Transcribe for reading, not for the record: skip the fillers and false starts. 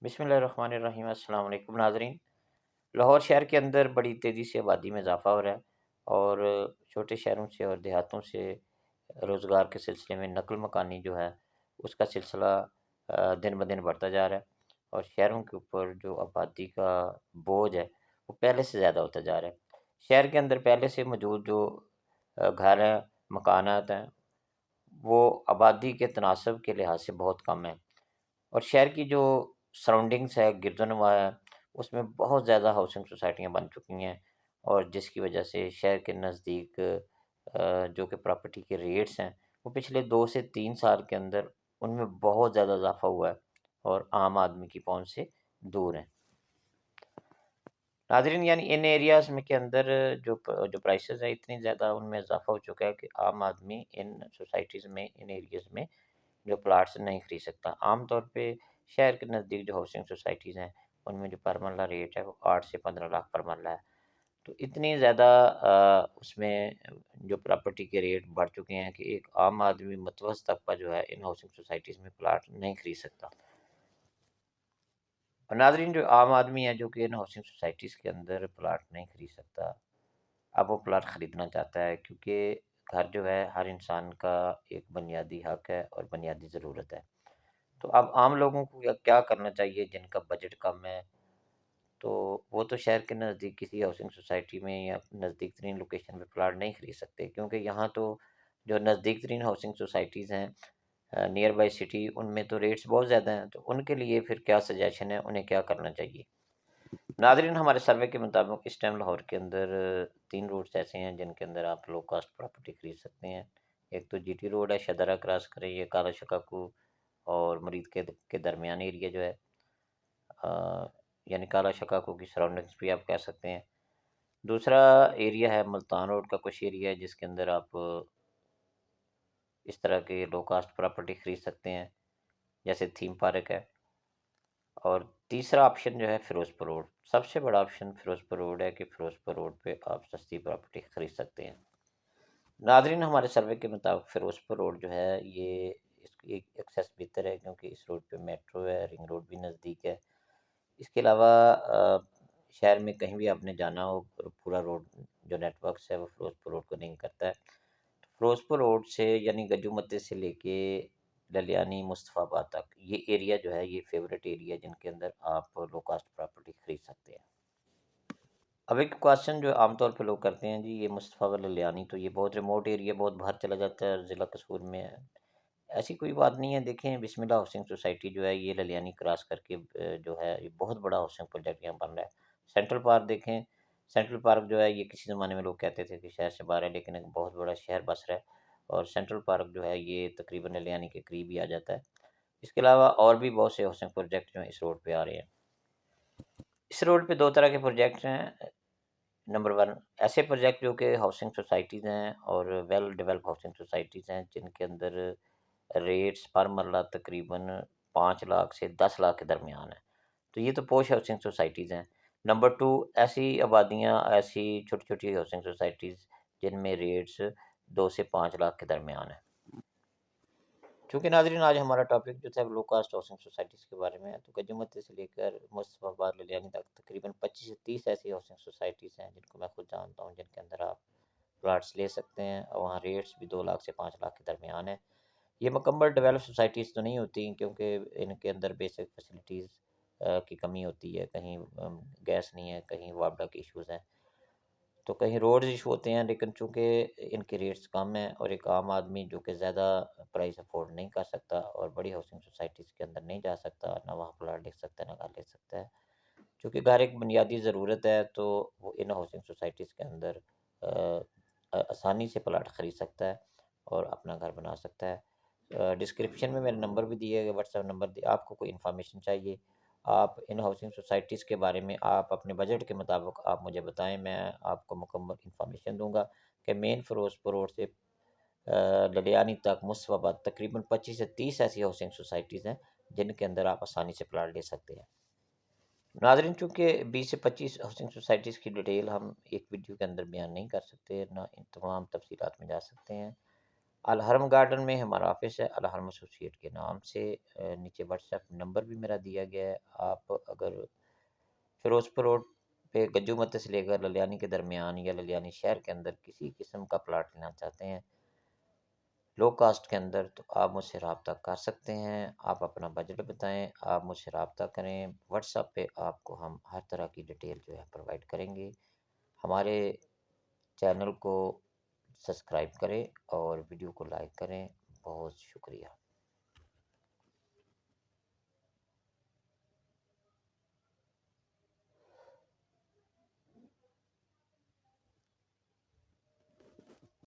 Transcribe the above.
بسم اللہ الرحمن الرحیم۔ السلام علیکم ناظرین۔ لاہور شہر کے اندر بڑی تیزی سے آبادی میں اضافہ ہو رہا ہے اور چھوٹے شہروں سے اور دیہاتوں سے روزگار کے سلسلے میں نقل مکانی جو ہے اس کا سلسلہ دن بدن بڑھتا جا رہا ہے، اور شہروں کے اوپر جو آبادی کا بوجھ ہے وہ پہلے سے زیادہ ہوتا جا رہا ہے۔ شہر کے اندر پہلے سے موجود جو گھر ہیں، مکانات ہیں، وہ آبادی کے تناسب کے لحاظ سے بہت کم ہیں، اور شہر کی جو سراؤنڈنگس ہے، گرد و نواح ہے، اس میں بہت زیادہ ہاؤسنگ سوسائٹیاں بن چکی ہیں، اور جس کی وجہ سے شہر کے نزدیک جو کہ پراپرٹی کے ریٹس ہیں وہ پچھلے 2 سے 3 سال کے اندر ان میں بہت زیادہ اضافہ ہوا ہے اور عام آدمی کی پہنچ سے دور ہیں۔ ناظرین، یعنی ان ایریاز میں کے اندر جو پرائسز ہیں اتنی زیادہ ان میں اضافہ ہو چکا ہے کہ عام آدمی ان سوسائٹیز میں، ان ایریاز میں جو پلاٹس نہیں خرید سکتا۔ عام طور پہ شہر کے نزدیک جو ہاؤسنگ سوسائٹیز ہیں ان میں جو پر مرلہ ریٹ ہے وہ 8 سے 15 لاکھ پر مرلہ ہے۔ تو اتنی زیادہ اس میں جو پراپرٹی کے ریٹ بڑھ چکے ہیں کہ ایک عام آدمی متوسط طبقہ جو ہے ان ہاؤسنگ سوسائٹیز میں پلاٹ نہیں خرید سکتا۔ اور ناظرین، جو عام آدمی ہے جو کہ ان ہاؤسنگ سوسائٹیز کے اندر پلاٹ نہیں خرید سکتا، اب وہ پلاٹ خریدنا چاہتا ہے، کیونکہ گھر جو ہے ہر انسان کا ایک بنیادی حق ہے اور بنیادی ضرورت ہے۔ تو اب عام لوگوں کو کیا کرنا چاہیے جن کا بجٹ کم ہے؟ تو وہ تو شہر کے نزدیک کسی ہاؤسنگ سوسائٹی میں یا نزدیک ترین لوکیشن پہ پلاٹ نہیں خرید سکتے، کیونکہ یہاں تو جو نزدیک ترین ہاؤسنگ سوسائٹیز ہیں نیئر بائی سٹی، ان میں تو ریٹس بہت زیادہ ہیں۔ تو ان کے لیے پھر کیا سجیشن ہے، انہیں کیا کرنا چاہیے؟ ناظرین، ہمارے سروے کے مطابق اس ٹائم لاہور کے اندر 3 روٹس ایسے ہیں جن کے اندر آپ لو کاسٹ پراپرٹی خرید سکتے ہیں۔ ایک تو جی ٹی روڈ ہے، شدرہ کراس کریں، یہ کالا شکاکو اور مرید کے درمیان ایریا جو ہے، یعنی کالا شکاکو کی سراؤنڈنگس بھی آپ کہہ سکتے ہیں۔ دوسرا ایریا ہے ملتان روڈ کا کچھ ایریا ہے جس کے اندر آپ اس طرح کے لو کاسٹ پراپرٹی خرید سکتے ہیں، جیسے تھیم پارک ہے۔ اور تیسرا آپشن جو ہے فیروز پور روڈ، سب سے بڑا آپشن فیروز پور روڈ ہے کہ فیروز پور روڈ پہ آپ سستی پراپرٹی خرید سکتے ہیں۔ ناظرین، ہمارے سروے کے مطابق فیروز پور روڈ جو ہے یہ اس کی ایک ایکسیس بہتر ہے، کیونکہ اس روڈ پہ میٹرو ہے، رنگ روڈ بھی نزدیک ہے۔ اس کے علاوہ شہر میں کہیں بھی آپ نے جانا ہو، پورا روڈ جو نیٹ ورکس ہے وہ فیروز پور روڈ کو لنک کرتا ہے۔ فیروز پور روڈ سے یعنی گجو متے سے لے کے للیانی مصطفیٰ آباد تک یہ ایریا جو ہے یہ فیوریٹ ایریا جن کے اندر آپ لو کاسٹ پراپرٹی خرید سکتے ہیں۔ اب ایک کوشچن جو عام طور پہ لوگ کرتے ہیں، جی یہ مصطفیٰ و للیانی تو یہ بہت ریموٹ ایریا، بہت باہر چلا جاتا ہے، ضلع قصور میں ہے۔ ایسی کوئی بات نہیں ہے۔ دیکھیں، بسم اللہ ہاؤسنگ سوسائٹی جو ہے یہ للیانی کراس کر کے جو ہے یہ بہت بڑا ہاؤسنگ پروجیکٹ یہاں بن رہا ہے۔ سینٹرل پارک دیکھیں، سینٹرل پارک جو ہے یہ کسی زمانے میں لوگ کہتے تھے کہ شہر سے باہر ہے، لیکن ایک بہت بڑا شہر بس رہا ہے، اور سینٹرل پارک جو ہے یہ تقریباً للیانی کے قریب ہی آ جاتا ہے۔ اس کے علاوہ اور بھی بہت سے ہاؤسنگ پروجیکٹ جو ہیں اس روڈ پہ آ رہے ہیں۔ اس روڈ پہ 2 طرح کے پروجیکٹ ہیں۔ نمبر 1، ایسے پروجیکٹ جو کہ ہاؤسنگ سوسائٹیز ہیں اور ویل ڈیولپ ہاؤسنگ سوسائٹیز ہیں جن کے اندر ریٹس پر مرلہ تقریباً 5 لاکھ سے 10 لاکھ کے درمیان ہے، تو یہ تو پوش ہاؤسنگ سوسائٹیز ہیں۔ نمبر 2، ایسی آبادیاں، ایسی چھوٹی چھوٹی ہاؤسنگ سوسائٹیز جن میں ریٹس 2 سے 5 لاکھ کے درمیان ہے۔ چونکہ ناظرین آج ہمارا ٹاپک جو تھا لو کاسٹ ہاؤسنگ سوسائٹیز کے بارے میں ہے، تو گجمتے سے لے کر مصطفیٰ آباد للیانی تک تقریباً 25 سے 30 ایسی ہاؤسنگ سوسائٹیز ہیں جن کو میں خود جانتا ہوں، جن کے اندر آپ پلاٹس لے سکتے ہیں، اور وہاں ریٹس بھی 2 لاکھ سے 5 لاکھ کے درمیان ہے۔ یہ مکمل ڈیولپ سوسائٹیز تو نہیں ہوتی، کیونکہ ان کے اندر بیسک فیسلٹیز کی کمی ہوتی ہے، کہیں گیس نہیں ہے، کہیں وابڈا کے ایشوز ہیں، تو کہیں روڈز ایشو ہوتے ہیں، لیکن چونکہ ان کے ریٹس کم ہیں اور ایک عام آدمی جو کہ زیادہ پرائز افورڈ نہیں کر سکتا اور بڑی ہاؤسنگ سوسائٹیز کے اندر نہیں جا سکتا، نہ وہاں پلاٹ لے سکتا ہے نہ گھر لے سکتا ہے، چونکہ گھر ایک بنیادی ضرورت ہے، تو وہ ان ہاؤسنگ سوسائٹیز کے اندر آسانی سے پلاٹ خرید سکتا ہے اور اپنا گھر بنا سکتا ہے۔ ڈسکرپشن میں میرا نمبر بھی دیے گا، واٹس ایپ نمبر آپ کو کوئی انفارمیشن چاہیے، آپ ان ہاؤسنگ سوسائٹیز کے بارے میں آپ اپنے بجٹ کے مطابق آپ مجھے بتائیں، میں آپ کو مکمل انفارمیشن دوں گا کہ مین فیروز پور روڈ سے للیانی تک مصطفیٰ آباد تقریباً 25 سے 30 ایسی ہاؤسنگ سوسائٹیز ہیں جن کے اندر آپ آسانی سے پلاٹ لے سکتے ہیں۔ ناظرین، چونکہ 20 سے 25 ہاؤسنگ سوسائٹیز کی ڈیٹیل ہم ایک ویڈیو کے اندر بیان نہیں کر سکتے، نہ ان تمام تفصیلات میں جا سکتے ہیں، الحرم گارڈن میں ہمارا آفس ہے، الحرم ایسوسی ایٹ کے نام سے۔ نیچے واٹس ایپ نمبر بھی میرا دیا گیا ہے۔ آپ اگر فیروز پور روڈ پہ گجو مت سے لے کر للیانی کے درمیان یا للیانی شہر کے اندر کسی قسم کا پلاٹ لینا چاہتے ہیں لو کاسٹ کے اندر، تو آپ مجھ سے رابطہ کر سکتے ہیں۔ آپ اپنا بجٹ بتائیں، آپ مجھ سے رابطہ کریں، واٹس ایپ پہ آپ کو ہم ہر طرح کی ڈیٹیل جو ہے پرووائڈ کریں گے۔ ہمارے چینل کو سبسکرائب کریں اور ویڈیو کو لائک کریں۔ بہت شکریہ۔